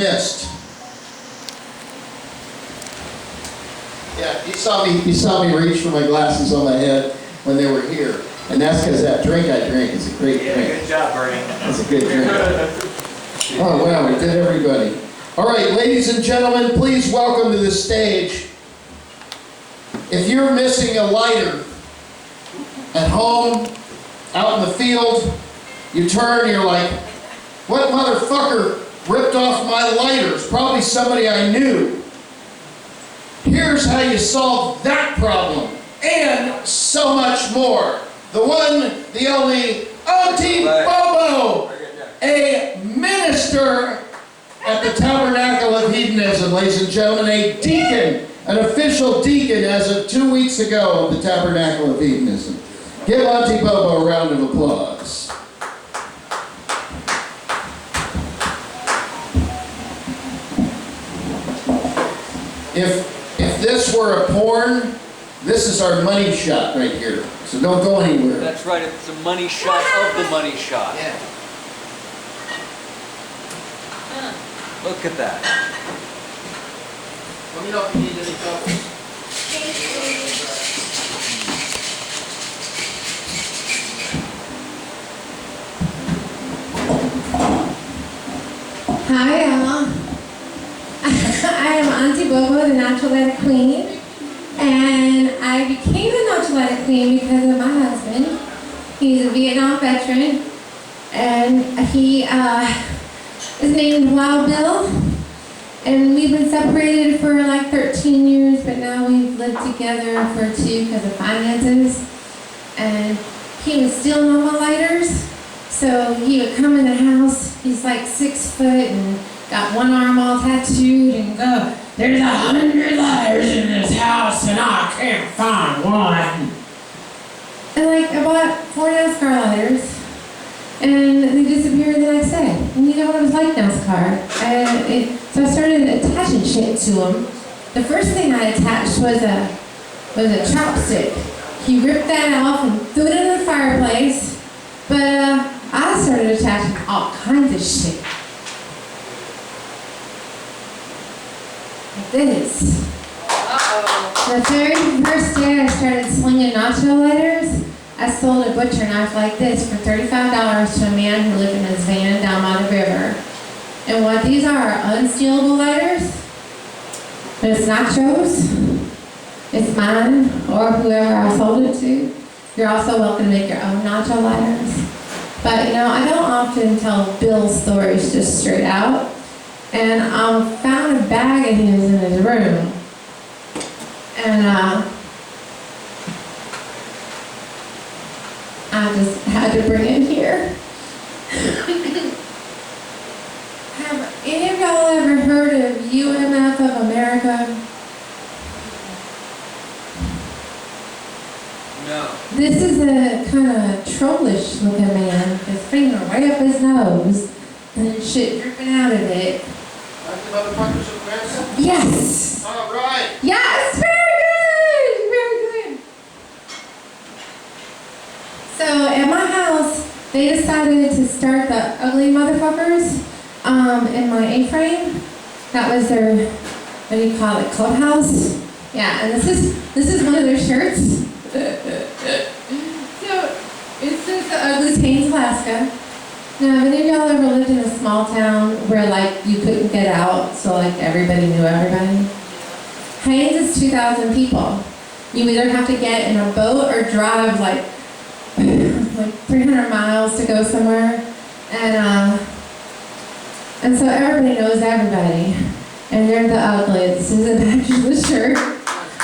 missed. Yeah, you saw me reach for my glasses on my head when they were here. And that's because that drink I drank is a great drink. Good job, Bernie. That's a good drink. Oh, wow, we did everybody. All right, ladies and gentlemen, please welcome to the stage. If you're missing a lighter at home, out in the field, you turn, you're like, what motherfucker ripped off my lighters? Probably somebody I knew. Here's how you solve that problem, and so much more. The one, the only, Auntie Bobo, a minister at the Tabernacle of Hedonism, ladies and gentlemen, a deacon, an official deacon as of 2 weeks ago of the Tabernacle of Hedonism. Give Auntie Bobo a round of applause. If this were a porn, this is our money shot right here. So don't go anywhere. That's right, it's a money shot of the money shot. Yeah. Look at that. Let me know if you need any trouble. Hi, y'all. I am Auntie Bobo, the Natural Light Queen. And I became the Natural Light Queen because of my husband. He's a Vietnam veteran. And he is named Wild Bill. And we've been separated for like 13 years, but now we've lived together for 2 because of finances. And he was stealing all my lighters. So he would come in the house, he's like 6 foot and got one arm all tattooed and go, there's 100 lighters in this house and I can't find one. And like I bought 4 NASCAR lighters and they disappeared the next day. And you know what it was like NASCAR. So I started attaching shit to them. The first thing I attached was a chopstick. He ripped that off and threw it in the fireplace. But I started attaching all kinds of shit. Like this. The very first day I started slinging nacho lighters, I sold a butcher knife like this for $35 to a man who lived in his van down by the river. And what these are unstealable lighters. It's nachos. It's mine or whoever I sold it to. You're also welcome to make your own nacho lighters. But you know, I don't often tell Bill's stories just straight out. And I found a bag of his in his room. And I just had to bring it here. Have any of y'all ever heard of UMF of America? No. This is a kind of trollish looking man, his finger right up his nose, and then shit dripping out of it. Like the motherfuckers of Chris? Yes! All right. Yes! Very good! Very good! So at my house, they decided to start the ugly motherfuckers in my A-frame. That was their, what do you call it, clubhouse? Yeah, and this is one of their shirts. So, it says the Ugly Stains, Alaska. Now, have any of y'all ever lived in a small town where, like, you couldn't get out, so, like, everybody knew everybody? Haines is 2,000 people. You either have to get in a boat or drive, like 300 miles to go somewhere. And so everybody knows everybody. And they're the uglies. This is a bachelor shirt.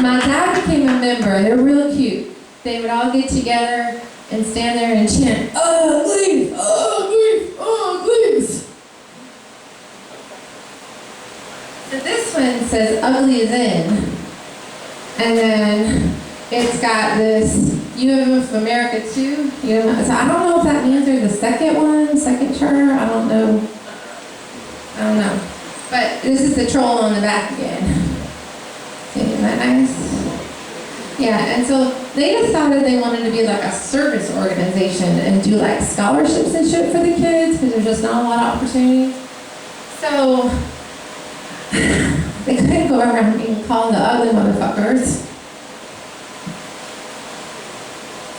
My dad became a member. They're real cute. They would all get together and stand there and chant, "Uglies, uglies, uglies." So this one says "Ugly is in," and then it's got this UMF of America too. So I don't know if that means they're the second charter. I don't know. But this is the troll on the back again. Isn't that nice? Yeah, and so they decided they wanted to be like a service organization and do like scholarships and shit for the kids because there's just not a lot of opportunities. So they couldn't go around being called the ugly motherfuckers.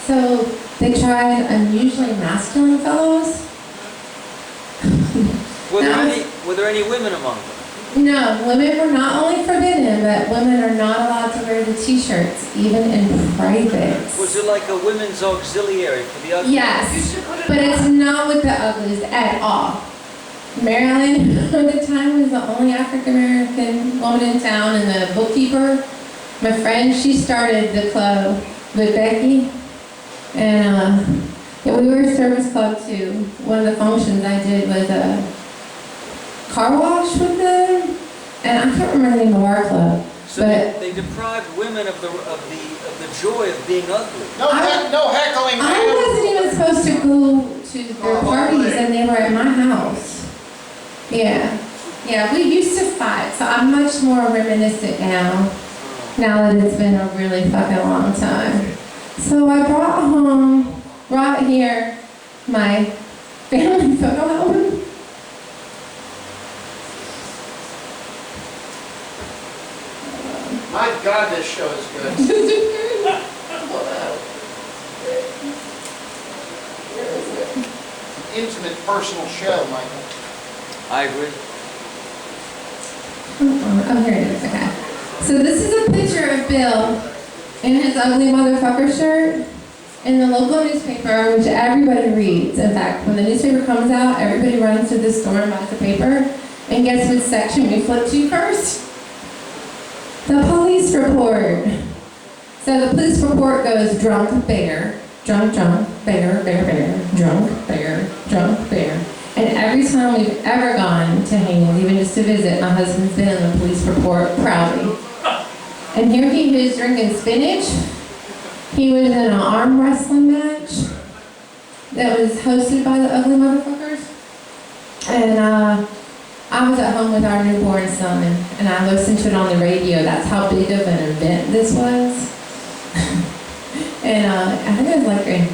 So they tried unusually masculine fellows. Were there any women among them? No, women were not only forbidden, but women are not allowed to wear the t-shirts, even in private. Was it like a women's auxiliary for the uglies? Yes, but it's not with the uglies at all. Marilyn, at the time, was the only African-American woman in town, and the bookkeeper, my friend, she started the club with Becky. And yeah, we were a service club too. One of the functions I did was a car wash with them, and I can't remember the name of our club. So but they deprived women of the joy of being ugly. No heckling. I wasn't even supposed to go to their parties, and they were at my house. Yeah, we used to fight, so I'm much more reminiscent now that it's been a really fucking long time. So I brought here my family photo album. My God, this show is good. Intimate, personal show, Michael. I agree. Oh, here it is, okay. So this is a picture of Bill in his ugly motherfucker shirt in the local newspaper, which everybody reads. In fact, when the newspaper comes out, everybody runs to the store and buys the paper. And guess which section we flip to first? The police report. So the police report goes drunk, beggar, drunk, beggar, drunk, beggar. And every time we've ever gone to Haines, even just to visit, my husband's been in the police report proudly. And here he is drinking spinach. He was in an arm wrestling match that was hosted by the ugly motherfuckers. And I was at home with our newborn son, and I listened to it on the radio. That's how big of an event this was. And I think it was like in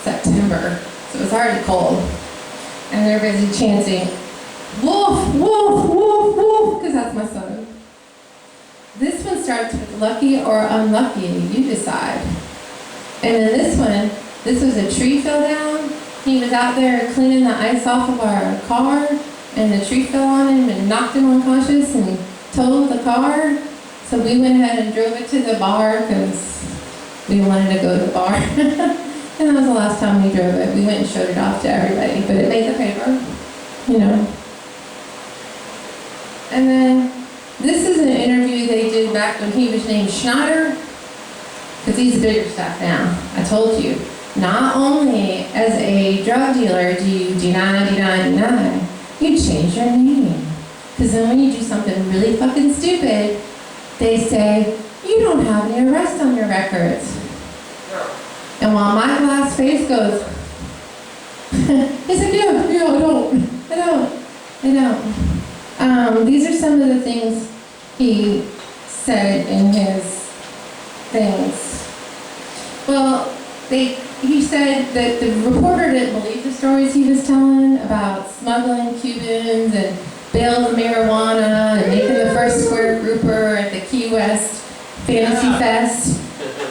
September, so it was already cold. And they're busy chanting, "Wolf, wolf, wolf, wolf," because that's my son. This one starts with lucky or unlucky, you decide. And then this was a tree fell down. He was out there cleaning the ice off of our car, and the tree fell on him and knocked him unconscious and totaled the car. So we went ahead and drove it to the bar because we wanted to go to the bar. And that was the last time we drove it. We went and showed it off to everybody, but it made the paper, you know. And then this is an interview they did back when he was named Schneider, because he's bigger stuff now. I told you, not only as a drug dealer do you deny, you change your name. Because then when you do something really fucking stupid, they say, you don't have any arrests on your records. And while my glass face goes, he's like, yeah, I don't. These are some of the things he said in his things. Well, he said that the reporter didn't believe the stories he was telling about smuggling Cubans and bales of marijuana and making the first square grouper at the Key West Fantasy Fest.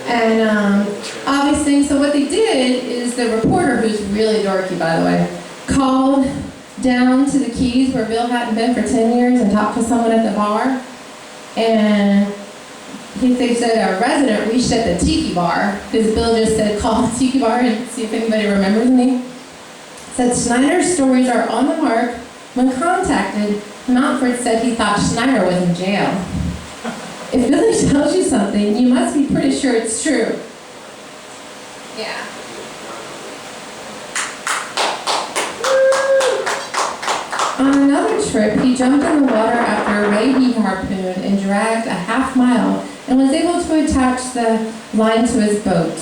And all these things. So what they did is the reporter, who's really dorky, by the way, called down to the Keys where Bill hadn't been for 10 years and talked to someone at the bar. And they said a resident reached at the tiki bar, because Bill just said, call the tiki bar and see if anybody remembers me. Said Schneider's stories are on the mark. When contacted, Mountford said he thought Schneider was in jail. If Billy tells you something, you must be pretty sure it's true. Yeah. On another trip, he jumped in the water after a ray he harpooned and dragged a half mile and was able to attach the line to his boat.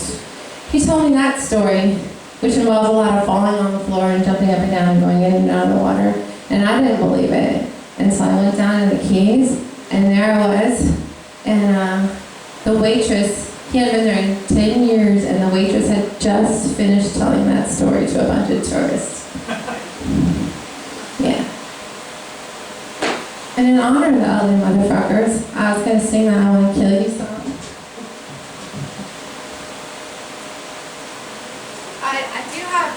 He told me that story, which involved a lot of falling on the floor and jumping up and down and going in and out of the water, and I didn't believe it. And so I went down to the Keys, and there I was, and the waitress, he had been there in 10 years, and the waitress had just finished telling that story to a bunch of tourists. Yeah. And in honor of the other motherfuckers, I was gonna sing that I Wanna Kill You song. I do have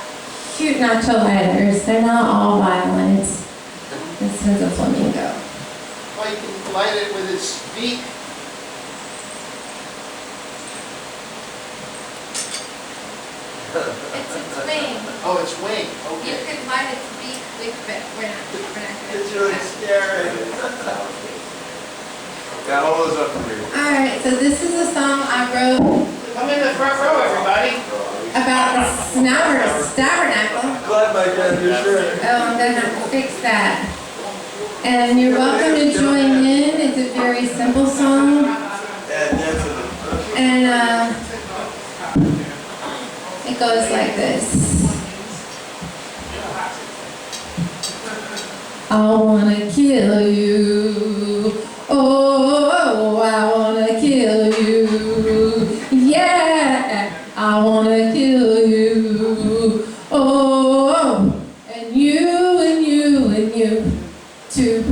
cute nacho lighters. They're not all violent. This is a flamingo. Well, you can light it with its beak. It's its wing. Oh, its wing, You okay. could light its beak with it. We're not It's really scary. Got all those up for me. Alright, so this is a song I wrote Come in the front row, everybody. about the Tabernacle. Glad my dad is sure. Oh, I'm gonna have to fix that. And you're welcome to join in. It's a very simple song. And it goes like this. I wanna kill you. Oh, I wanna kill you. Yeah, I wanna kill you. Oh, and you and you and you too.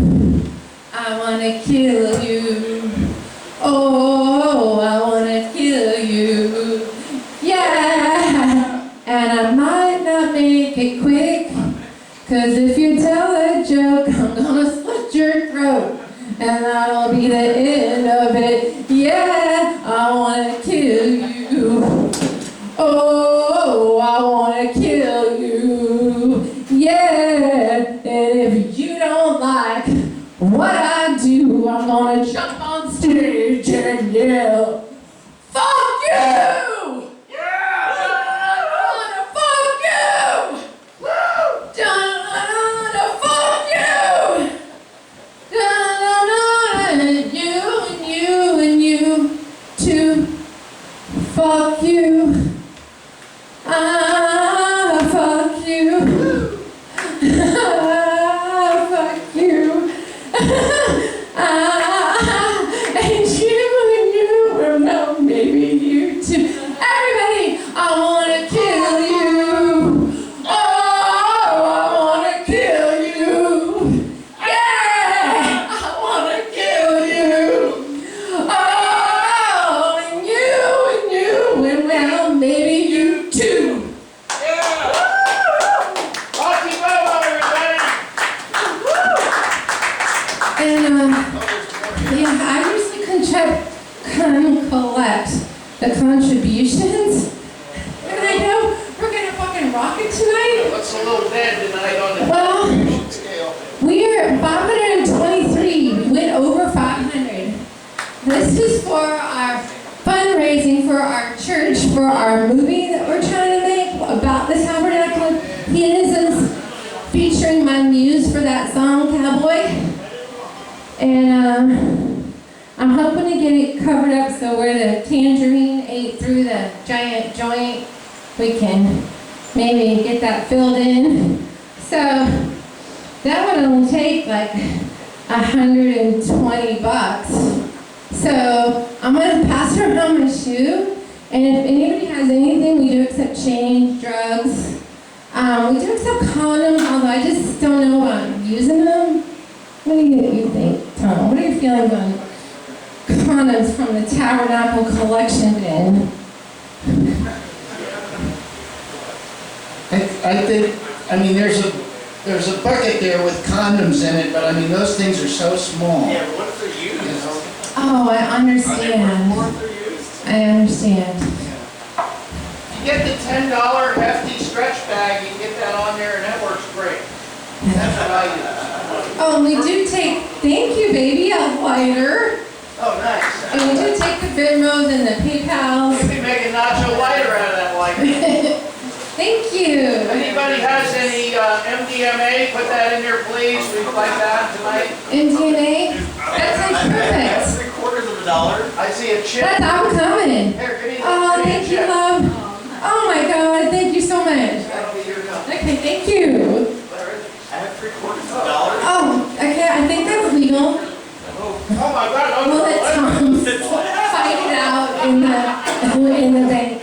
I wanna kill you. Oh, I wanna kill you. Yeah, and I might not make it quick, 'cause if you tell that joke, I'm gonna slit your throat, and that'll be the end of it. Yeah, I wanna kill you. Oh, I wanna kill you. Yeah, and if you don't like what I do, I'm gonna jump on stage and yell, fuck you! Yeah! Fuck you! Da-da-da, fuck you! Da-da-da, and you and you and you too. Fuck you. Ah, fuck you. Ah, fuck you. Ah, and you, or no, maybe you too. Everybody, I wanna kill you. Oh, I wanna kill you. Yeah, I wanna kill you. Oh, and you, and well, maybe you too. Rocky Bobo, everybody. And yeah, I usually collect the contributions. And I know we're gonna fucking rock it tonight. What's a little dead tonight on the Well, contribution scale? we are 523. We went over 500. This is for our fundraising for our church, for our movie that we're trying to make about the Tabernacle of Hedonism, featuring my muse for that song, Cowboy. And I'm hoping to get it covered up so where the tangerine ate through the giant joint, we can maybe get that filled in. So that would only take like $120. So I'm gonna pass around my shoe, and if anybody has anything, we do accept change, drugs. We do accept condoms, although I just don't know about using them. What do you think, Tom? What are your feelings on condoms from the Tabernacle collection bin? I think, I mean, there's a bucket there with condoms in it, but I mean, those things are so small. Yeah, but what if they're used? You know? Oh, I understand. What if they're used? I understand. You get the $10 hefty stretch bag, you can get that on there, and that works great. That's what I use. Oh, we do take, thank you, baby, a lighter. Oh, nice. And we do take the Venmos and the PayPals. You can make a nacho lighter out of that lighter. Thank you. Anybody has any MDMA, put that in there, please. We'd like that tonight. MDMA? That sounds perfect. $0.75. I see a chip. That's, I'm coming. Here, give me Oh, give me a thank you, chip. love. Oh my God, thank you so much. That'll be your number. Okay, thank you. I have $0.75. Oh, okay, I think that's legal. Oh my God, oh, We'll let Tom fight it out in the bank.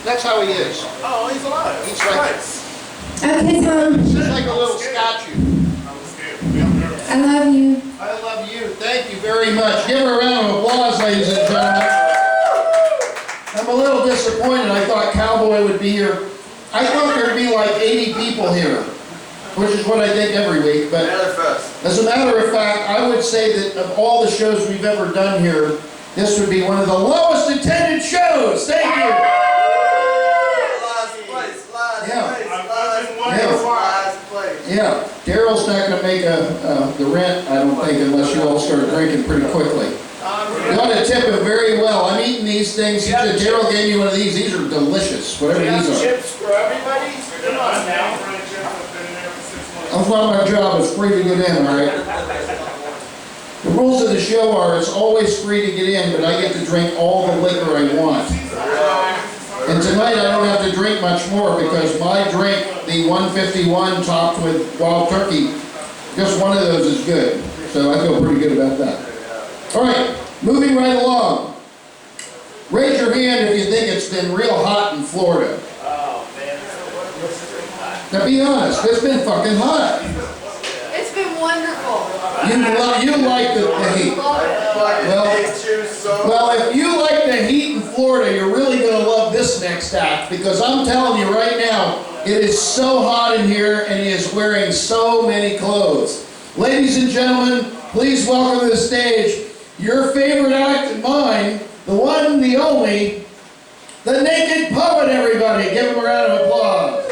That's how he is. Oh, he's alive. He's right. Nice. Okay, Tom, She's like a little statue. I love you. I love you. Thank you very much. Give her a round of applause, ladies and gentlemen. I'm a little disappointed. I thought Cowboy would be here. I thought there'd be like 80 people here, which is what I think every week. But as a matter of fact, I would say that of all the shows we've ever done here, this would be one of the lowest attended shows. Thank you. Yeah, Daryl's not going to make the rent, I don't think, unless you all start drinking pretty quickly. You ought to tip him very well. I'm eating these things. Daryl gave me one of these. These are delicious, whatever these are. Chips for everybody? Come on now. That's not my job. It's free to get in, all right? The rules of the show are it's always free to get in, but I get to drink all the liquor I want. And tonight I don't have to drink much more because my drink, the 151 topped with wild turkey, just one of those is good. So I feel pretty good about that. All right, moving right along. Raise your hand if you think it's been real hot in Florida. Oh, man. Now be honest, it's been fucking hot. It's been wonderful. You like the heat. Well, if you like the heat in Florida, you're really going to love this next act because I'm telling you right now, it is so hot in here and he is wearing so many clothes. Ladies and gentlemen, please welcome to the stage your favorite act and mine, the one, the only, the Naked Poet, everybody. Give him a round of applause.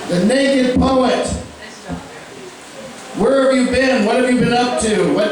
The Naked Poet. Where have you been? What have you been up to? What